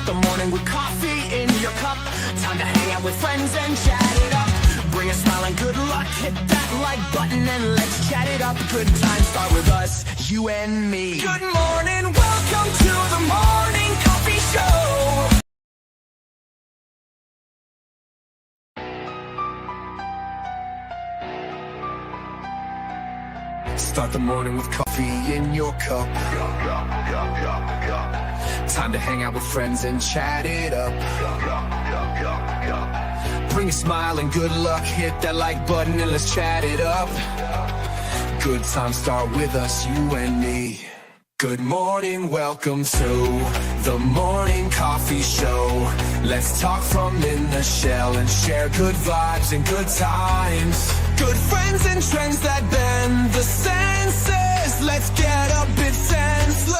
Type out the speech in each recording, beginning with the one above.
Start the morning with coffee in your cup. Time to hang out with friends and chat it up. Bring a smile and good luck. Hit that like button and let's chat it up. Good times start with us, you and me. Good morning, welcome to the morning coffee show. Start the morning with coffee in your cup. Time to hang out with friends and chat it up. Bring a smile and good luck. Hit that like button and let's chat it up. Good times start with us, you and me. Good morning, welcome to the morning coffee show. Let's talk from in the shell and share good vibes and good times. Good friends and trends that bend the senses. Let's get a bit senseless.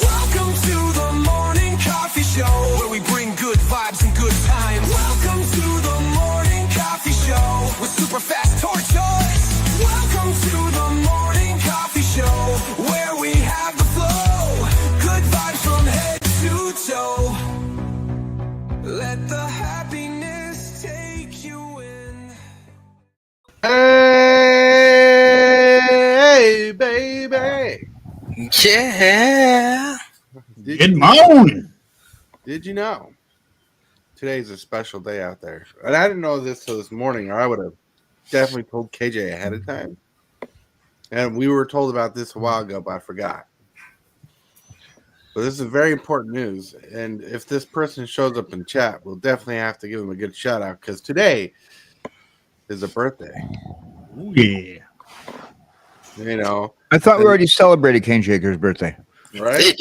Welcome to the morning coffee show, where we bring good vibes and good times. Welcome to the morning coffee show with Super Fast Tortoise. Welcome to the morning coffee show, where we have the flow. Good vibes from head to toe. Let the happiness take you in. Hey, baby. Yeah. Good morning. Did you know today's a special day out there? And I didn't know this till this morning, or I would have definitely told KJ ahead of time. And we were told about this a while ago, but I forgot. But this is very important news. And if this person shows up in chat, we'll definitely have to give him a good shout out, because today is a birthday. Oh, yeah. You know, I thought we already celebrated Cane Shaker's birthday. right?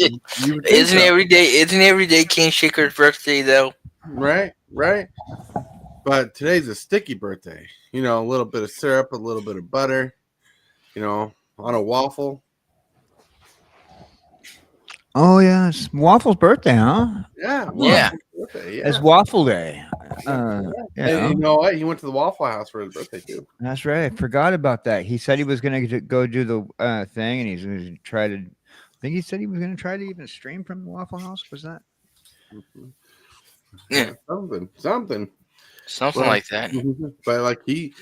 Isn't every day King Shaker's birthday though? Right. But today's a sticky birthday. You know, a little bit of syrup, a little bit of butter, you know, on a waffle. Oh, yeah. It's Waffle's birthday, huh? Yeah. Yeah. Birthday, It's Waffle Day. And you know what? He went to the Waffle House for his birthday, too. That's right. I forgot about that. He said he was going to go do the thing, and he's going to try to. I think he said he was going to try to even stream from the Waffle House. Was that? Yeah. Something Like that. But like he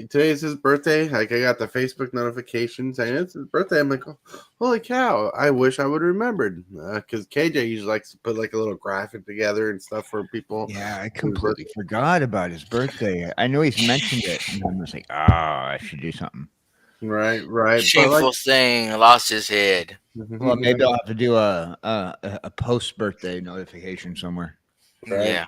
today is his birthday. Like I got the Facebook notification saying it's his birthday. I'm like, oh, holy cow! I wish I would have remembered, because KJ usually likes to put like a little graphic together and stuff for people. Yeah, I completely forgot about his birthday. I know he's mentioned it, and I was like, I should do something. Right. Shameful thing, lost his head. Well, maybe I'll have to do a post birthday notification somewhere. Right. Yeah.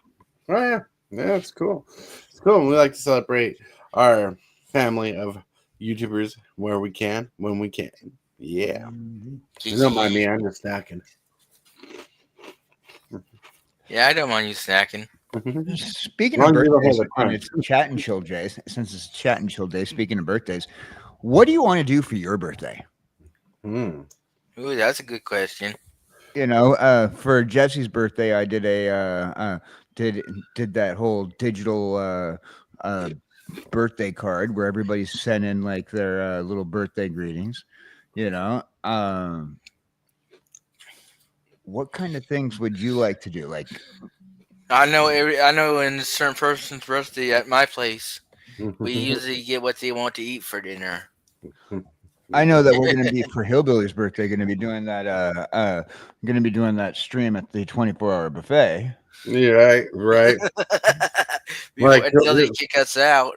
Oh yeah, it's cool. It's cool. We like to celebrate our family of YouTubers where we can, when we can. Yeah. Don't mind me. I'm just snacking. Yeah, I don't mind you snacking. Speaking of birthdays, it's chat and chill day. Since it's chat and chill day, speaking of birthdays, what do you want to do for your birthday? Ooh, that's a good question. You know, for Jesse's birthday, I did did that whole digital birthday card where everybody sent in like their little birthday greetings. You know, what kind of things would you like to do? Like, I know in a certain person's birthday at my place, we usually get what they want to eat for dinner. I know that we're going to be for Hillbilly's birthday. Going to be doing that. Going to be doing that stream at the 24-hour buffet. Yeah, right. Like, until they kick us out,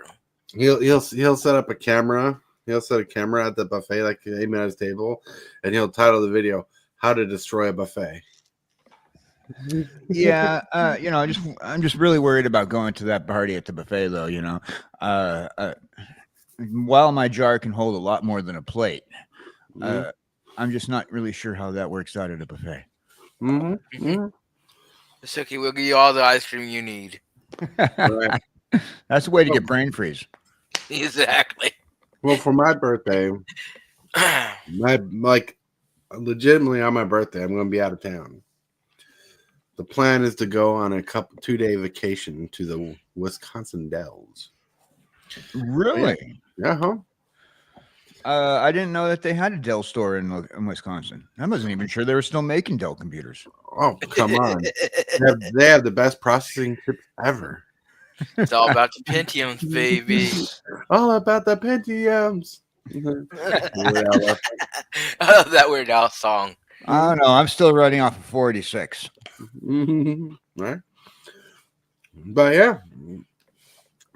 he'll set up a camera. He'll set a camera at the buffet, like aim at his table, and he'll title the video "How to Destroy a Buffet." Yeah, you know, I'm just really worried about going to that party at the buffet, though. You know, while my jar can hold a lot more than a plate, I'm just not really sure how that works out at a buffet. It's okay. We'll give you all the ice cream you need. Right. That's the way to get brain freeze. Exactly. Well, for my birthday, legitimately on my birthday, I'm going to be out of town. The plan is to go on a 2-day vacation to the Wisconsin Dells. Really? Yeah. I didn't know that they had a Dell store in Wisconsin. I wasn't even sure they were still making Dell computers. Oh, come on. They have the best processing chips ever. It's all about the Pentiums, baby. All about the Pentiums. I love that Weird Al song. I don't know. I'm still running off of 486. Right. But yeah.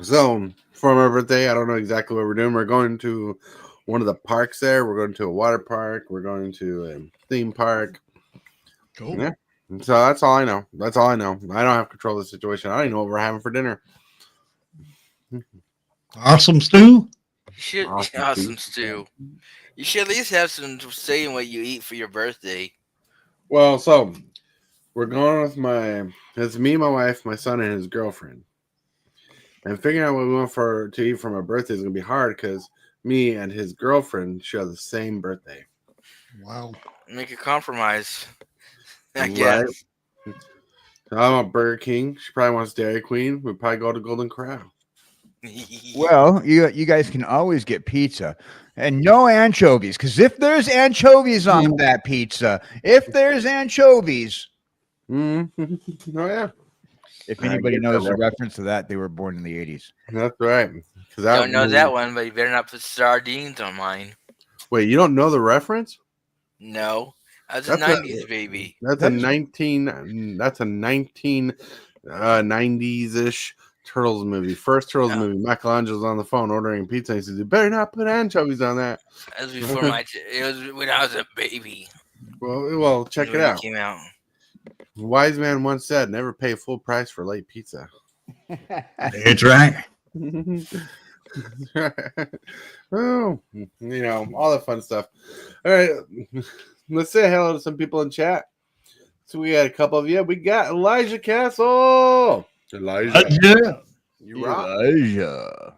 So for my birthday, I don't know exactly what we're doing. We're going to one of the parks there. We're going to a water park. We're going to a theme park. Cool. Yeah. So that's all I know. That's all I know. I don't have control of the situation. I don't even know what we're having for dinner. Awesome stew. Awesome stew. You should at least have some say in what you eat for your birthday. Well, so we're going with it's me, my wife, my son, and his girlfriend. And figuring out what we want to eat for my birthday is going to be hard because me and his girlfriend share the same birthday. Wow. Make a compromise. I guess. Right? I want Burger King. She probably wants Dairy Queen. We'd probably go to Golden Corral. Well, you guys can always get pizza and no anchovies, because if there's anchovies on that pizza, oh yeah. If anybody knows the reference to that, they were born in the 80s. That's right. Don't know that one, but you better not put sardines on mine. Wait, you don't know the reference? No, that's a 90s baby. That's a 1990s ish Turtles movie. First Turtles movie. Michelangelo's on the phone ordering pizza. He says, "You better not put anchovies on that." That was before it was when I was a baby. Well, check it out. Came out. Wise man once said, "Never pay full price for late pizza." That's right. Oh, all the fun stuff. All right, let's say hello to some people in chat. So we got a couple of you. We got Elijah Castle. Elijah. You rock. Elijah.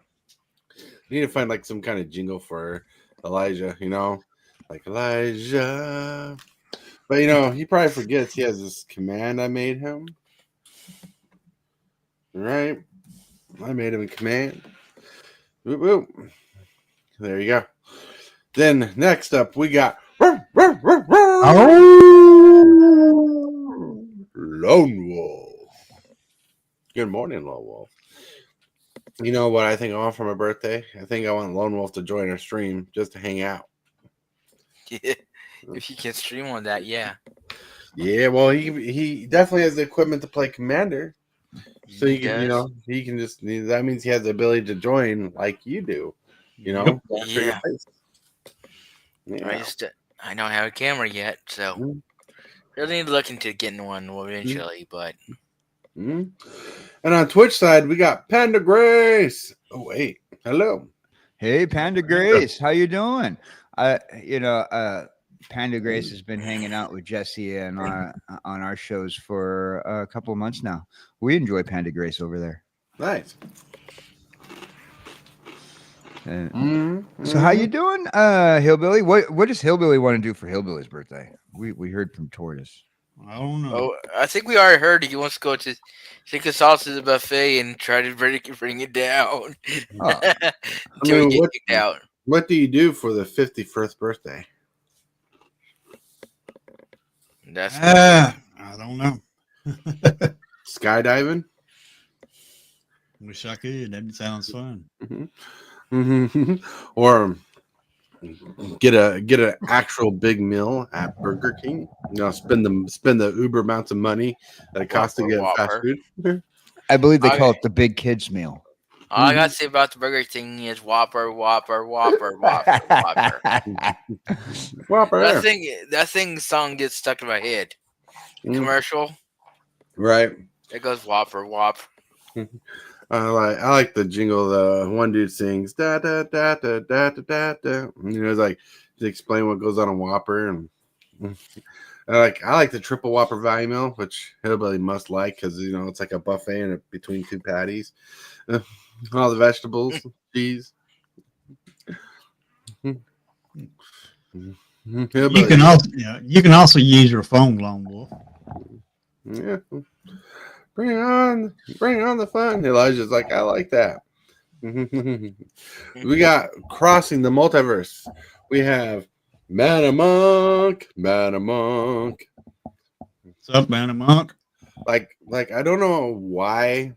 You need to find like some kind of jingle for Elijah, like Elijah. But he probably forgets he has this command I made him. Right? I made him a command. Whoop, whoop. There you go. Then next up we got Lone Wolf. Good morning, Lone Wolf. You know what I think I want for my birthday? I think I want Lone Wolf to join our stream just to hang out. Yeah. If you can stream on that, yeah. Yeah, well, he definitely has the equipment to play Commander. So he can just, that means he has the ability to join like you do, Yeah. Yeah. I don't have a camera yet, so really need to look into getting one eventually, but. Mm-hmm. And on Twitch side, we got Panda Grace. Oh, wait. Hello. Hey, Panda Grace. How you doing? Panda Grace has been hanging out with Jesse and on our shows for a couple of months now. We enjoy Panda Grace over there. Nice. So how you doing, Hillbilly? What does Hillbilly want to do for Hillbilly's birthday? We heard from Tortoise. I don't know. Oh, I think we already heard he wants to go to take us all to the buffet and try to bring it down until we get kicked out. What do you do for the 51st birthday? I don't know. Skydiving? Wish I could. That sounds fun. Mm-hmm. Or get an actual big meal at Burger King. Spend the uber amounts of money that it costs to get fast food. I believe they call it the big kids meal. All I gotta say about the Burger King is Whopper, Whopper, Whopper, Whopper, Whopper. Whopper. That thing song gets stuck in my head. Commercial. Right. It goes Whopper, Whop. I like the jingle. The one dude sings da da da da da da da da. It's like to explain what goes on in Whopper, and I like the triple Whopper value meal, which Hillbilly must like because it's like a buffet and between two patties, all the vegetables, cheese. You can also use your phone, Lone Wolf. Yeah. Bring on the fun. Elijah's like, I like that. We got Crossing the Multiverse. We have Manamunk. What's up, man? Monk? Like I don't know why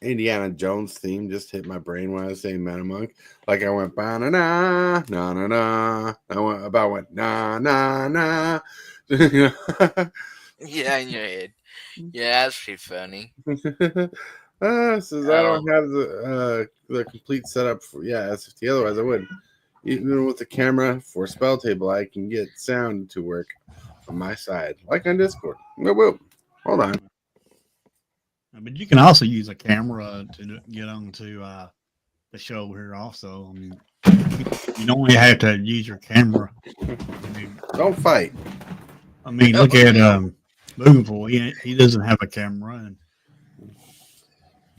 Indiana Jones theme just hit my brain when I was saying Manamunk. Like I went ba na na na na na. I went na na na. Yeah, in your head. Yeah, that's pretty funny. Since I don't have the complete setup for SFT, otherwise I would. Even with the camera for Spell Table, I can get sound to work on my side, like on Discord. Whoop, whoop. Hold on. But you can also use a camera to get onto the show here. Also, I mean, you don't only have to use your camera. I mean, Don't fight. I mean, look at Mugenfool. He doesn't have a camera, and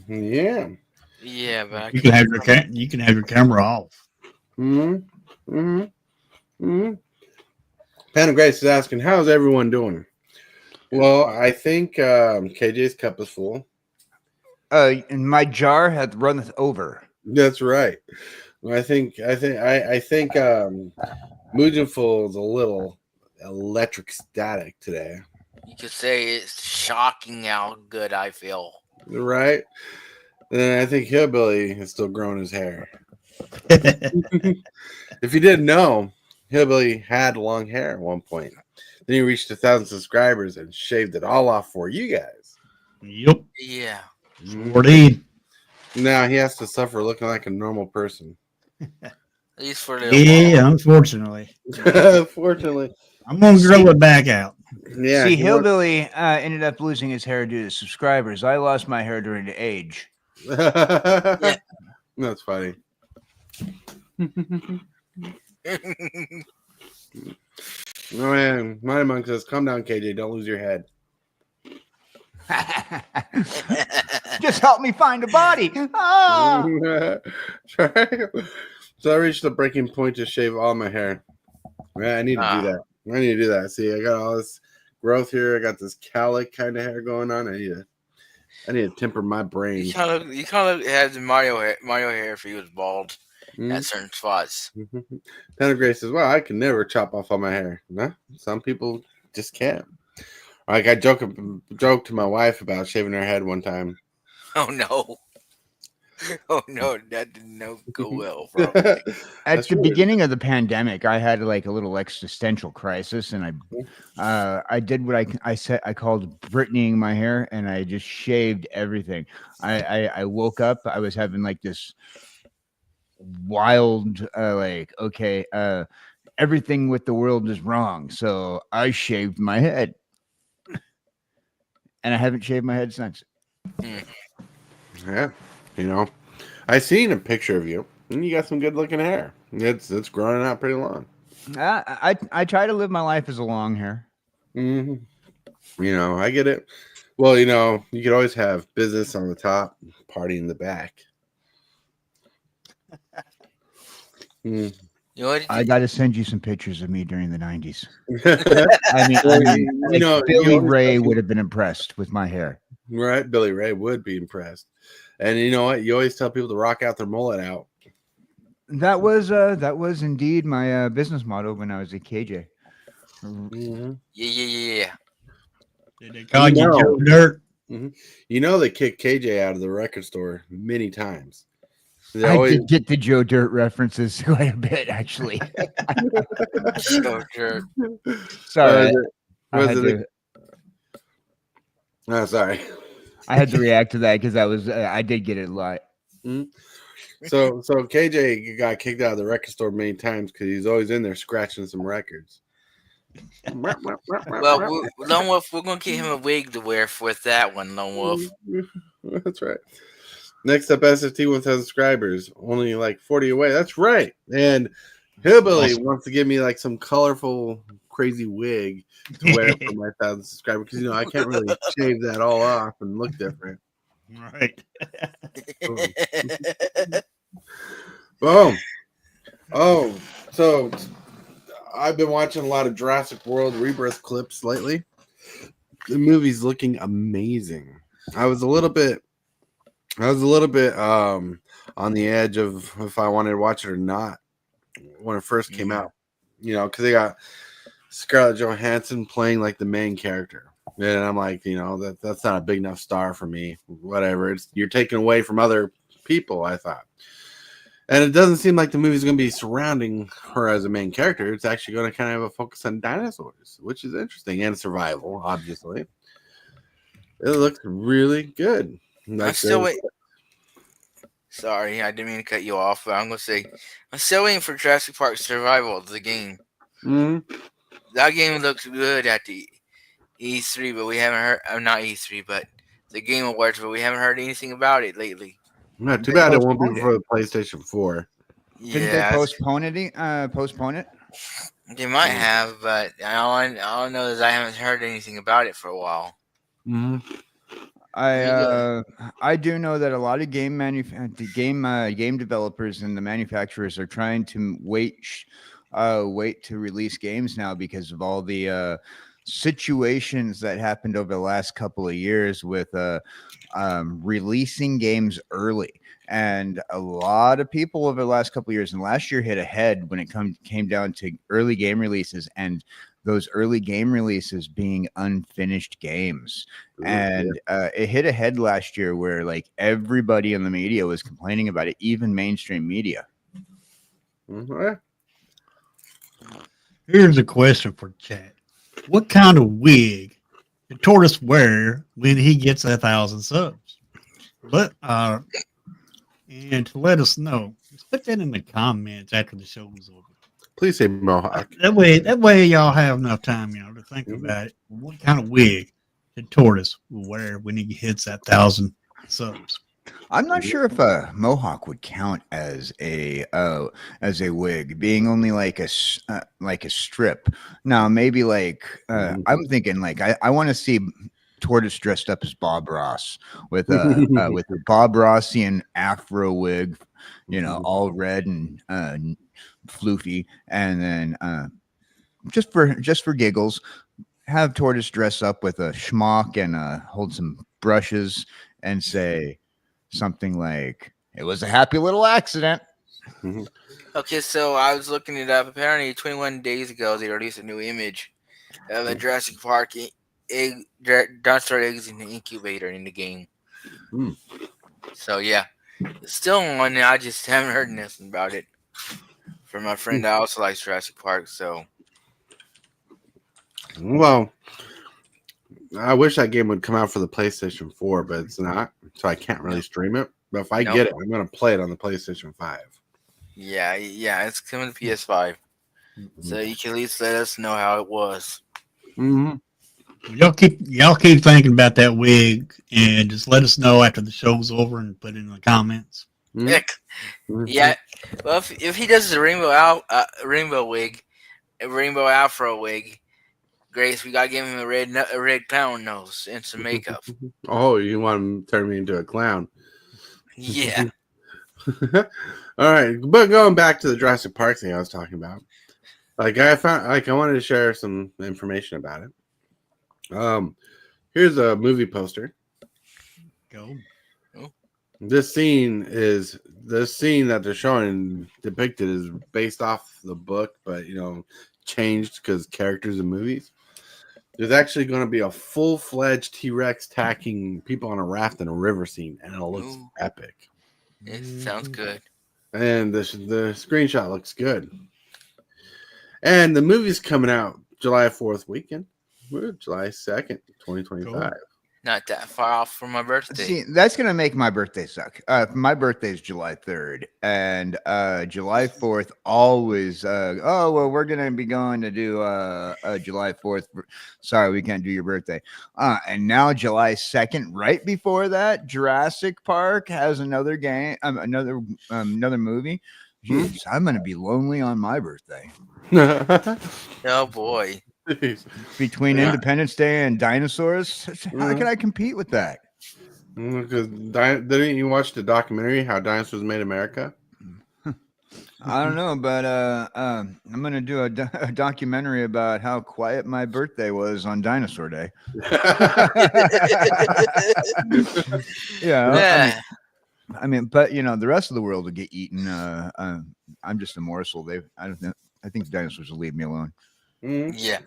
Yeah. Yeah, but you can have your camera off. Pan of Grace is asking, how's everyone doing? Well, I think KJ's cup is full. And my jar hath runneth over. That's right. I think Mugenfool is a little electric static today. you could say it's shocking how good I feel. Right? And I think Hillbilly is still growing his hair. If you didn't know, Hillbilly had long hair at one point. Then he reached 1,000 subscribers and shaved it all off for you guys. Yep. Yeah. Sure did. Now he has to suffer looking like a normal person. At least for a little Yeah, unfortunately. Fortunately. I'm going to grow it back out. Yeah. See, he Hillbilly ended up losing his hair due to subscribers. I lost my hair during the age. That's funny. Oh man, my monk says, "Calm down, KJ. Don't lose your head." Just help me find a body. Ah! So I reached the breaking point to shave all my hair. Yeah, I need to do that. I need to do that. See, I got all this growth here. I got this cowlick kind of hair going on. I need to temper my brain. You kind of had the Mario hair if he was bald at certain spots. Tanner Grace says, "Well, I can never chop off all my hair." No, some people just can't. Like I joked to my wife about shaving her head one time. Oh no! Oh no! That did not go well. At the beginning of the pandemic, I had like a little existential crisis, and I did what I said. I called Britneying my hair, and I just shaved everything. I woke up. I was having like this wild everything with the world is wrong, so I shaved my head, and I haven't shaved my head since. Yeah, I seen a picture of you, and you got some good looking hair. It's growing out pretty long. I try to live my life as a long hair. I get it. Well, you could always have business on the top, party in the back. I got to send you some pictures of me during the 90s. Billy Ray would have been impressed with my hair. Right, Billy Ray would be impressed. And you know what? You always tell people to rock out their mullet out. That was indeed my business motto when I was at KJ. Yeah. Did they call you Joe Dirt? They kicked KJ out of the record store many times. I did get the Joe Dirt references quite a bit, actually. Joe Dirt. Sorry. Sorry. I had to react to that because I did get it a lot. So KJ got kicked out of the record store many times because he's always in there scratching some records. Well, Lone Wolf, we're gonna get him a wig to wear with that one, Lone Wolf. That's right. Next up, SFT 1,000 subscribers, only like 40 away. That's right. And Hillbilly wants to give me like some colorful, crazy wig to wear for my 1,000 subscribers because I can't really shave that all off and look different. Right. Boom. Oh, so I've been watching a lot of Jurassic World Rebirth clips lately. The movie's looking amazing. I was a little bit on the edge of if I wanted to watch it or not when it first came out. You know, because they got Scarlett Johansson playing like the main character. And I'm like, you know, that's not a big enough star for me. Whatever. You're taking away from other people, I thought. And it doesn't seem like the movie's going to be surrounding her as a main character. It's actually going to kind of have a focus on dinosaurs, which is interesting, and survival, obviously. It looks really good. I'm still waiting. Sorry, I didn't mean to cut you off, but I'm going to say I'm still waiting for Jurassic Park Survival, the game. Mm-hmm. That game looks good at the E3, but we haven't heard. Not E3, but the Game Awards, but we haven't heard anything about it lately. Not too bad. It won't be for the PlayStation 4. Didn't they postpone it? They might have, but all I know is I haven't heard anything about it for a while. Mm-hmm. I do know that a lot of game developers and the manufacturers are trying to wait to release games now because of all the situations that happened over the last couple of years with releasing games early. And a lot of people over the last couple of years, and last year hit ahead when it came down to early game releases, and those early game releases being unfinished games. And it hit ahead last year where like everybody in the media was complaining about it, even mainstream media. Mm-hmm. Here's a question for chat. What kind of wig did Tortoise wear when he gets 1,000 subs? And to let us know, just put that in the comments after the show is over. Please say mohawk. That way y'all have enough time, to think about it. What kind of wig did Tortoise will wear when he hits that 1,000 subs? I'm not sure if a mohawk would count as a wig, being only like a strip. No, maybe like I'm thinking like I want to see Tortoise dressed up as Bob Ross with a Bob Rossian afro wig, all red and floofy, and then just for giggles, have Tortoise dress up with a schmuck and hold some brushes and say something like, "It was a happy little accident." Okay, so I was looking it up. Apparently, 21 days ago, they released a new image of a Jurassic Park dinosaur eggs in the incubator in the game. So yeah, it's still on. I just haven't heard nothing about it from my friend that also likes Jurassic Park. So, well, I wish that game would come out for the PlayStation 4, but it's not, so I can't really stream it. But if I get it, I'm going to play it on the PlayStation 5. Yeah, it's coming to PS5. So you can at least let us know how it was. Mm-hmm. Y'all keep thinking about that wig and just let us know after the show's over and put it in the comments. Mm-hmm. Yeah. Well, if he does a rainbow wig, a rainbow afro wig, Grace, we gotta give him a red clown nose and some makeup. Oh, you want him to turn me into a clown? Yeah. All right, but going back to the Jurassic Park thing I was talking about, I wanted to share some information about it. Here's a movie poster. Go. This scene that they're showing depicted is based off the book, but changed because characters in movies. There's actually going to be a full-fledged T-Rex attacking people on a raft in a river scene, and it looks epic. It sounds good. And the screenshot looks good. And the movie's coming out July 4th weekend. July 2nd, 2025. Cool. Not that far off from my birthday. See, that's going to make my birthday suck. My birthday is July 3rd, and July 4th always, we're going to be going to do July 4th. Sorry, we can't do your birthday. And now July 2nd, right before that, Jurassic Park has another game, another movie. Jeez, I'm going to be lonely on my birthday. Oh, boy. Between Independence Day and dinosaurs, how can I compete with that? Because didn't you watch the documentary How Dinosaurs Made America? I don't know, but I'm gonna do a documentary about how quiet my birthday was on Dinosaur Day. I mean, but you know, the rest of the world will get eaten. I'm just a morsel. I don't know. I think the dinosaurs will leave me alone. Mhm. Yeah.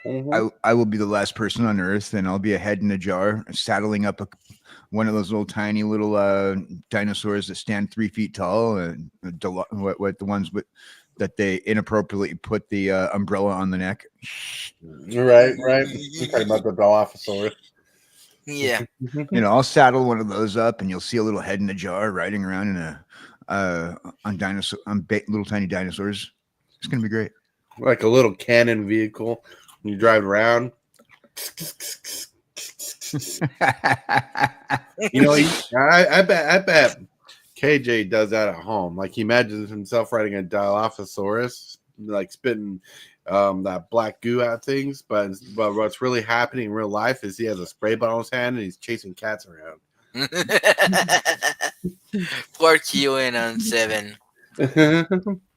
Mhm. I will be the last person on Earth, and I'll be a head in a jar, saddling up one of those little tiny little dinosaurs that stand 3 feet tall, and what the ones that they inappropriately put the umbrella on the neck. Right. You're talking about the Dilophosaurus. Yeah. You know, I'll saddle one of those up, and you'll see a little head in a jar riding around in on little tiny dinosaurs. It's gonna be great. Like a little cannon vehicle. You drive around. You know, I bet KJ does that at home. Like he imagines himself riding a Dilophosaurus, like spitting that black goo out things. But what's really happening in real life is he has a spray bottle in his hand and he's chasing cats around. Poor Q in on 7.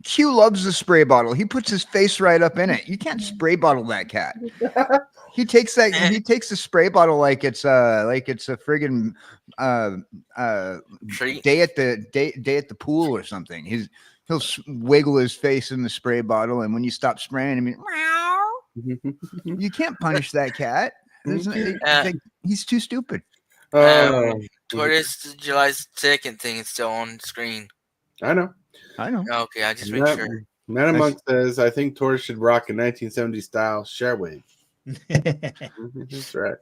Q loves the spray bottle. He puts his face right up in it. You can't spray bottle that cat. He takes the spray bottle like it's a friggin' Treat. day at the pool or something. He'll wiggle his face in the spray bottle, and when you stop spraying, I mean, meow. You can't punish that cat. He's too stupid. Tortoise July 2nd thing is still on screen. I know. Okay, I just make sure. Man Monk says, I think Tortoise should rock a 1970s style share wave. That's right.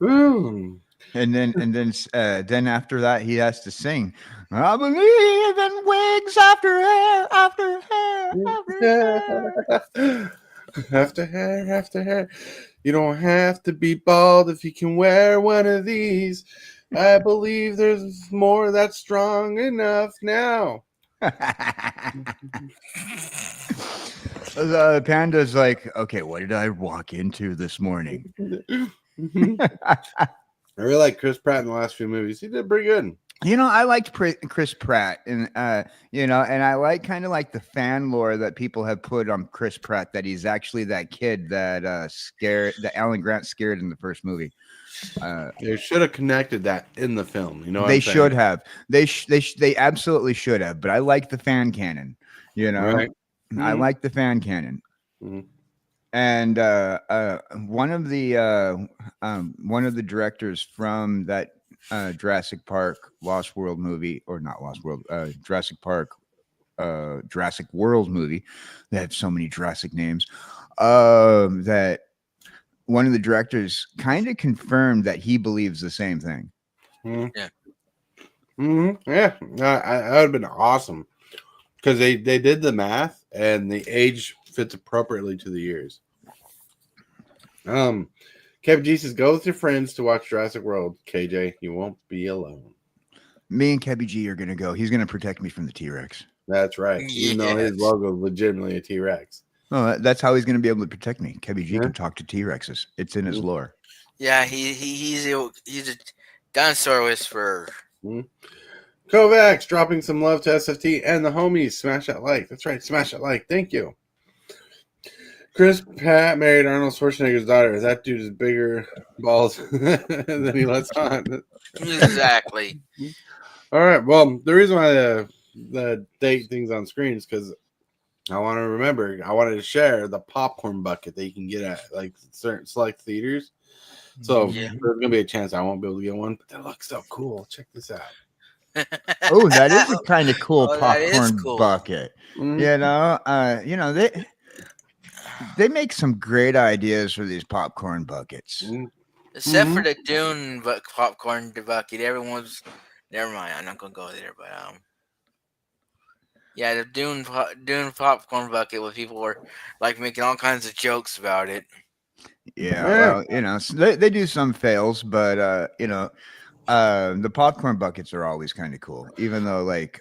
Ooh. And then after that, he has to sing. I believe in wigs after hair, after hair. You don't have to be bald if you can wear one of these. I believe there's more that's strong enough now. Panda's like, okay, what did I walk into this morning? I really like Chris Pratt in the last few movies. He did pretty good. You know, I liked Chris Pratt, and you know, and I like kind of like the fan lore that people have put on Chris Pratt, that he's actually that kid that that Alan Grant scared in the first movie. They should have connected that in the film. You know, they should have. They absolutely should have. But I like the fan canon. You know, right. I like the fan canon. Mm-hmm. And one of the directors from that Jurassic Park Lost World movie, or not Lost World, Jurassic Park Jurassic World movie. They have so many Jurassic names. That one of the directors kind of confirmed that he believes the same thing. Mm-hmm. Yeah. Mm-hmm. Yeah, that would have been awesome, because they did the math and the age fits appropriately to the years. Kevin G says, go with your friends to watch Jurassic World. KJ, you won't be alone. Me and Kevin G are gonna go. He's gonna protect me from the T-Rex. That's right. Even though his logo is legitimately a T-Rex. Oh, that's how he's gonna be able to protect me. Kevin G can talk to T-Rexes. It's in his lore. Yeah, he's a dinosaur whisperer. Mm-hmm. Kovacs dropping some love to SFT and the homies. Smash that like. That's right. Smash that like. Thank you. Chris Pratt married Arnold Schwarzenegger's daughter. That dude is bigger balls than he lets on. Exactly. All right. Well, the reason why the date thing's on screen is because I want to remember. I wanted to share the popcorn bucket that you can get at like certain select theaters. So there's gonna be a chance I won't be able to get one, but that looks so cool. Check this out. Oh, that is a kind of cool popcorn cool. bucket. Mm-hmm. You know, they make some great ideas for these popcorn buckets. Except for the Dune popcorn bucket, everyone's. Never mind, I'm not gonna go there. But yeah, the Dune popcorn bucket, where people were like making all kinds of jokes about it. Yeah, well, you know, so they do some fails, but you know, the popcorn buckets are always kind of cool, even though like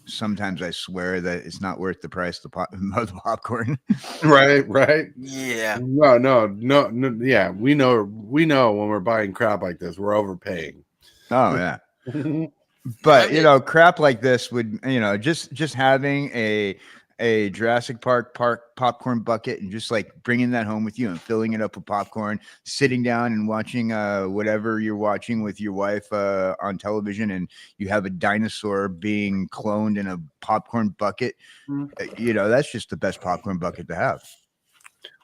sometimes I swear that it's not worth the price of the popcorn. Right. Yeah. No. Yeah, we know when we're buying crap like this, we're overpaying. Oh yeah. But you know, crap like this would, you know, just having a a Jurassic Park popcorn bucket and just like bringing that home with you and filling it up with popcorn, sitting down and watching whatever you're watching with your wife on television, and you have a dinosaur being cloned in a popcorn bucket. You know, that's just the best popcorn bucket to have.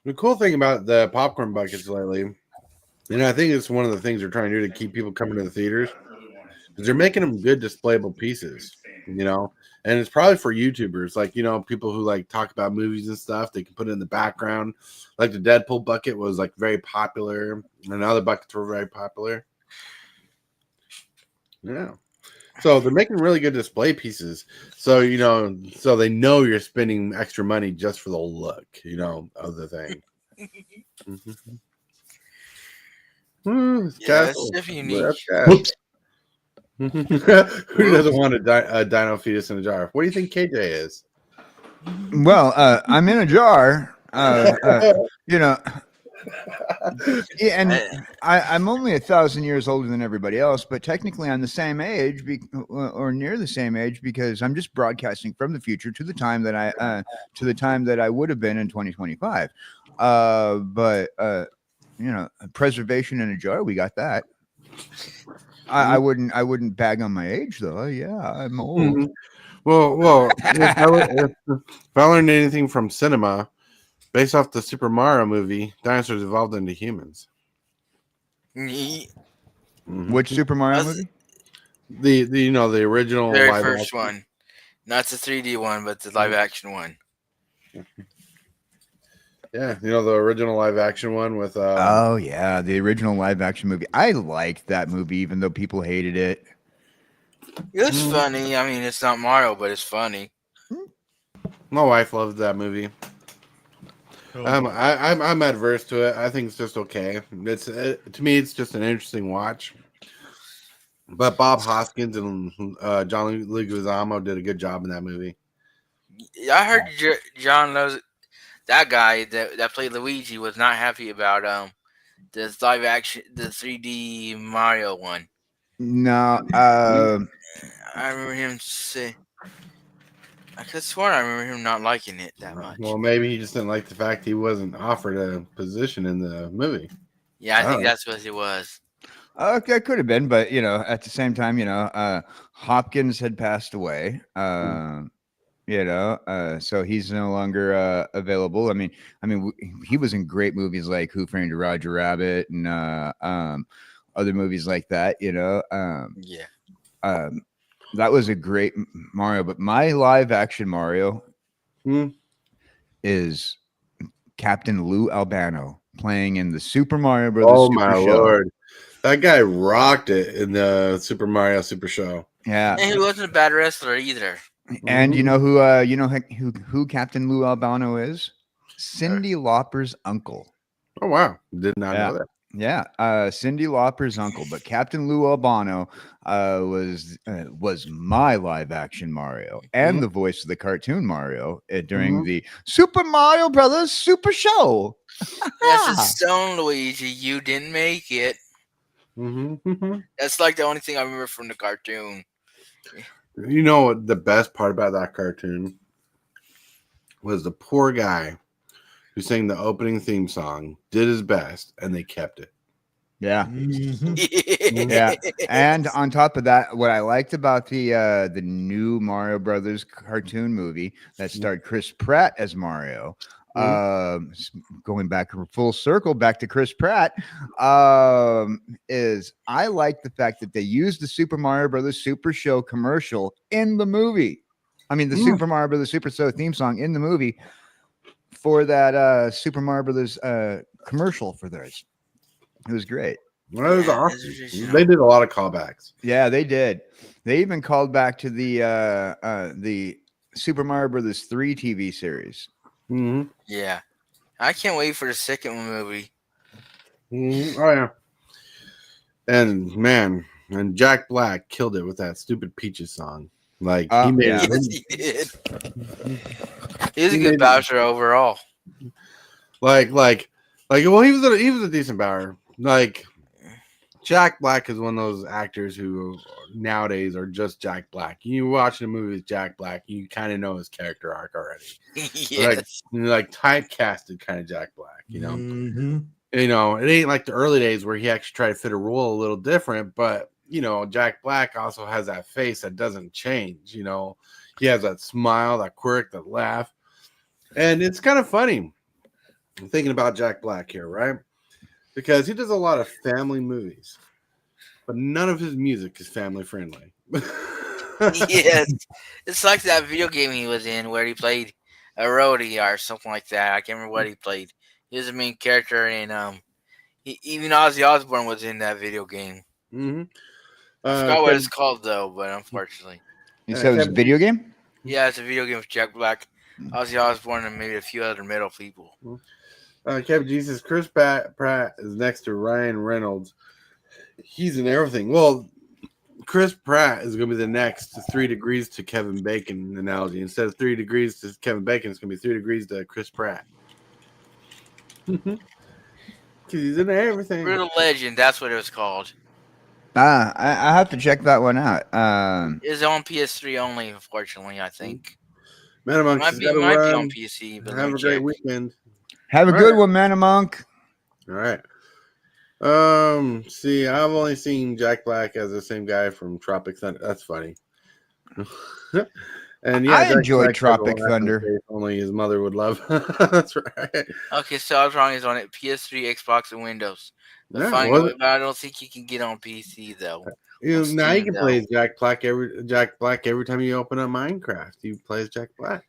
The cool thing about the popcorn buckets lately, and I think it's one of the things they're trying to do to keep people coming to the theaters, is they're making them good displayable pieces, you know, and it's probably for YouTubers, like, you know, people who like talk about movies and stuff. They can put it in the background. Like the Deadpool bucket was like very popular, and other buckets were very popular. Yeah. So they're making really good display pieces. So, you know, so they know you're spending extra money just for the look, you know, of the thing. It's definitely unique. Whoops. Who doesn't want a dino fetus in a jar? What do you think KJ is? Well, I'm in a jar. You know, and I'm only 1,000 years older than everybody else, but technically I'm the same age, or near the same age, because I'm just broadcasting from the future to the time that I would have been in 2025. But you know, preservation in a jar, we got that. I wouldn't bag on my age though. Yeah, I'm old. Mm-hmm. Well, if I learned anything from cinema, based off the Super Mario movie, dinosaurs evolved into humans. Which Super Mario movie? The you know, the original Very live first action. one, not the 3D one, but the live action one. Yeah, you know, the original live action one with Oh yeah, the original live action movie. I liked that movie, even though people hated it. It was funny. I mean, it's not Mario, but it's funny. my wife loved that movie. I'm adverse to it. I think it's just okay. To me, it's just an interesting watch. But Bob Hoskins and John Leguizamo did a good job in that movie. I heard John knows that guy that played Luigi was not happy about this live action, the 3D Mario one. No, I remember him say. I could swear I remember him not liking it that much. Well, maybe he just didn't like the fact he wasn't offered a position in the movie. Yeah, I think that's what it was. Okay, could have been, but you know, at the same time, you know, Hopkins had passed away. You know, so he's no longer available. I mean, he was in great movies like Who Framed Roger Rabbit and other movies like that. You know, that was a great Mario. But my live action Mario is Captain Lou Albano playing in the Super Mario Brothers. Oh Super my Show. Lord, that guy rocked it in the Super Mario Super Show. Yeah, and he wasn't a bad wrestler either. And you know who Captain Lou Albano is? Cyndi Lauper's uncle. Oh wow, did not know that. Yeah, Cyndi Lauper's uncle. But Captain Lou Albano was my live action Mario and the voice of the cartoon Mario during the Super Mario Brothers Super Show. That's a stone, Luigi. You didn't make it. That's like the only thing I remember from the cartoon. You know what the best part about that cartoon was? The poor guy who sang the opening theme song did his best, and they kept it. Yeah. Yeah. And on top of that, what I liked about the new Mario Brothers cartoon movie that starred Chris Pratt as Mario, going back full circle back to Chris Pratt, is I like the fact that they used the Super Mario Brothers Super Show commercial in the movie. I mean, the Super Mario Brothers Super Show theme song in the movie for that Super Mario Brothers commercial for theirs. It was great. Well, that was awesome. They did a lot of callbacks. Yeah, they did. They even called back to the Super Mario Brothers 3 TV series. Yeah, I can't wait for the second movie. Oh yeah, and man, and Jack Black killed it with that stupid Peaches song. Like he made it. Yes, he did. He's a good Bowser overall. Like, well, he was a decent Bowser. Like, Jack Black is one of those actors who nowadays are just Jack Black. You watch a movie with Jack Black, you kind of know his character arc already. Yes. Like typecasted kind of Jack Black, you know. Mm-hmm. You know, it ain't like the early days where he actually tried to fit a role a little different, but you know, Jack Black also has that face that doesn't change. You know, he has that smile, that quirk, that laugh, and it's kind of funny. I'm thinking about Jack Black here, right? Because he does a lot of family movies, but none of his music is family friendly. Yes. It's like that video game he was in where he played a roadie or something like that. I can't remember what he played. He was the main character, and even Ozzy Osbourne was in that video game. Mm-hmm. I forgot what it's called though, but unfortunately, You said it was a video game? yeah, it's a video game with Jack Black, Ozzy Osbourne, and maybe a few other metal people. Kevin Jesus, Chris Pratt is next to Ryan Reynolds. He's in everything. Well, Chris Pratt is going to be the next 3 degrees to Kevin Bacon analogy. Instead of 3 degrees to Kevin Bacon, it's going to be 3 degrees to Chris Pratt. Because he's in everything. Brutal Legend, that's what it was called. I have to check that one out. It's on PS3 only, unfortunately, I think. Man Amongst Might be on PC. But have a great weekend. Have a good one, Man Monk. All right. See, I've only seen Jack Black as the same guy from Tropic Thunder. That's funny. And yeah, I enjoy Tropic Thunder. Only his mother would love. That's right. Okay, so I was wrong. It's on it PS3, Xbox, and Windows. But, Yeah, but I don't think you can get on PC though. Now you can play Jack Black every time you open up Minecraft. You play as Jack Black.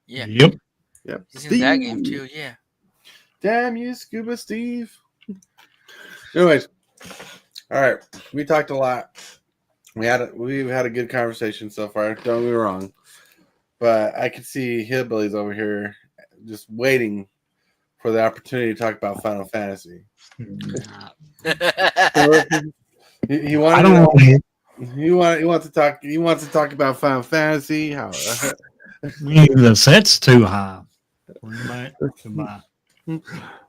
Yeah. Yep. Yep. He's in that game too. Yeah. Damn you, Scuba Steve. Anyways, all right. We talked a lot. We've had a good conversation so far. Don't get me wrong, but I could see hillbillies over here just waiting for the opportunity to talk about Final Fantasy. He wants to talk about Final Fantasy. How The set's too high.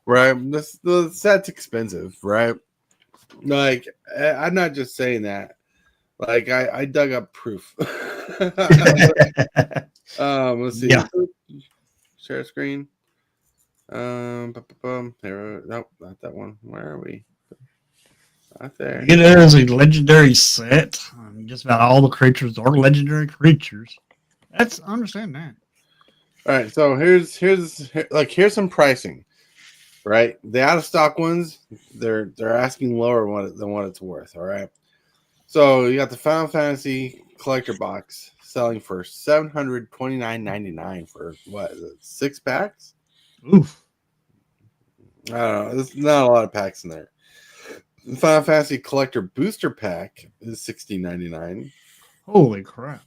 right? The set's expensive, right? Like, I'm not just saying that. Like, I dug up proof. Let's see. Yeah. Share screen. There. Nope, not that one. Where are we? Not there. It is a legendary set. Just about all the creatures are legendary creatures. I understand that. All right, so here's some pricing. Right, the out of stock ones, they're asking lower than what it's worth. All right, so you got the Final Fantasy collector box selling for $729.99 for what is it, 6 packs? Oof. I don't know. There's not a lot of packs in there. The Final Fantasy collector booster pack is $16.99. Holy crap.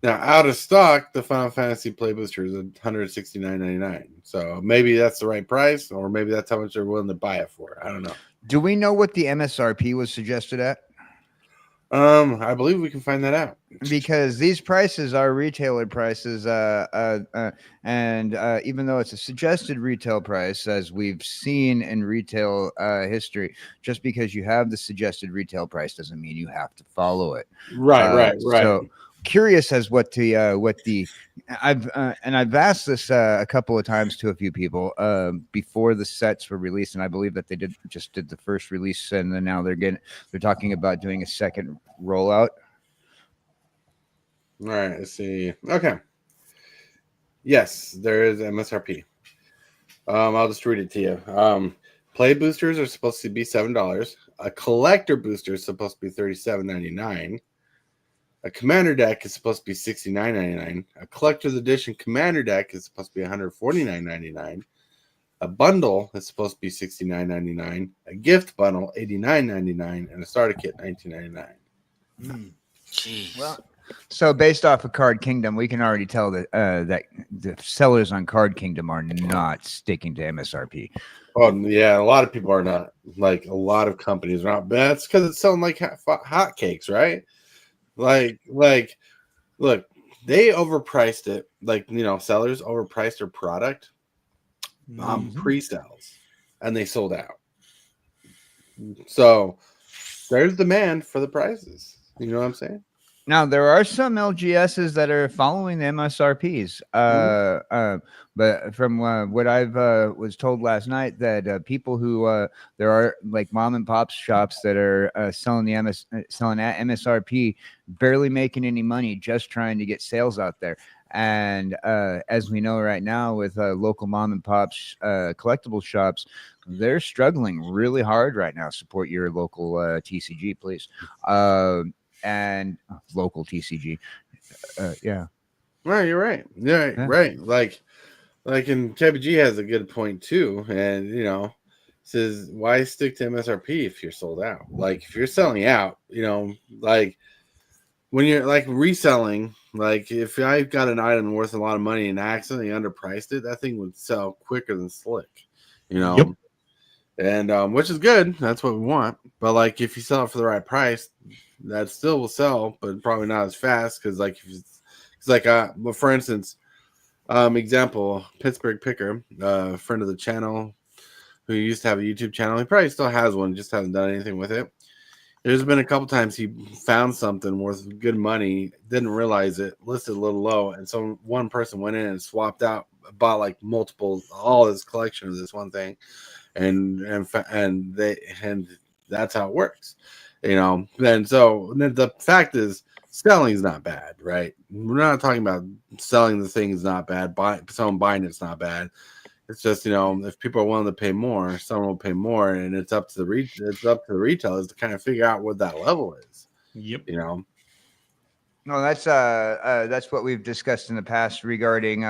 Now, out of stock, the Final Fantasy Play Booster is $169.99. So maybe that's the right price, or maybe that's how much they're willing to buy it for. I don't know. Do we know what the MSRP was suggested at? I believe we can find that out. Because these prices are retailer prices, and even though it's a suggested retail price, as we've seen in retail history, just because you have the suggested retail price doesn't mean you have to follow it. Right. So curious as I've asked this a couple of times to a few people before the sets were released, and I believe that they did the first release, and then now they're talking about doing a second rollout. All right, let's see. Okay. Yes, there is MSRP. I'll just read it to you. Play boosters are supposed to be $7. A collector booster is supposed to be $37.99. A commander deck is supposed to be $69.99. A collector's edition commander deck is supposed to be $149.99. A bundle is supposed to be $69.99. A gift bundle $89.99, and a starter kit $19.99. Jeez. Well, so based off of Card Kingdom, we can already tell that that the sellers on Card Kingdom are not sticking to MSRP. Oh yeah, a lot of people are not. Like a lot of companies are not. But that's because it's selling like hotcakes, right? Like, look, they overpriced it. Like, sellers overpriced their product on pre-sales, and they sold out. So there's demand for the prices. You know what I'm saying? Now there are some LGSs that are following the MSRPs, but from what I've was told last night that people who there are like mom and pop shops that are selling selling at MSRP, barely making any money, just trying to get sales out there. And as we know right now, with local mom and pops collectible shops, they're struggling really hard right now. Support your local TCG, please. And local TCG. Yeah. Right, you're right. Yeah, right. Like and KBG has a good point too. And you know, says why stick to MSRP if you're sold out? Like if you're selling out, you know, like when you're like reselling, like if I got an item worth a lot of money and I accidentally underpriced it, that thing would sell quicker than slick, you know. Yep. And which is good. That's what we want. But like if you sell it for the right price, that still will sell, but probably not as fast. Because like if it's like well, for instance, example, Pittsburgh Picker, friend of the channel, who used to have a YouTube channel. He probably still has one, just hasn't done anything with it. There's been a couple times he found something worth good money, didn't realize it, listed a little low, and so one person went in and swapped out, bought like all his collection of this one thing, and that's how it works, you know. And so the fact is, selling is not bad, right? We're not talking about selling the thing is not bad. Someone buying it's not bad. It's just, you know, if people are willing to pay more, someone will pay more, and it's up to the retailers to kind of figure out what that level is. Yep. You know. No, that's what we've discussed in the past regarding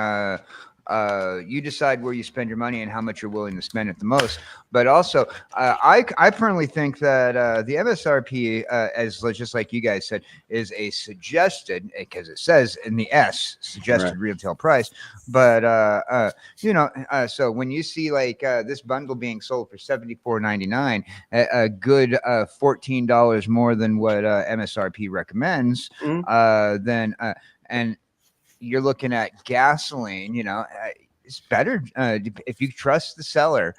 you decide where you spend your money and how much you're willing to spend it the most. But also, I personally think that the MSRP, as just like you guys said, is a suggested, because it says in the S, suggested retail price. But you know, so when you see like this bundle being sold for $74.99, a good $14 more than what MSRP recommends, then and you're looking at gasoline, you know, it's better if you trust the seller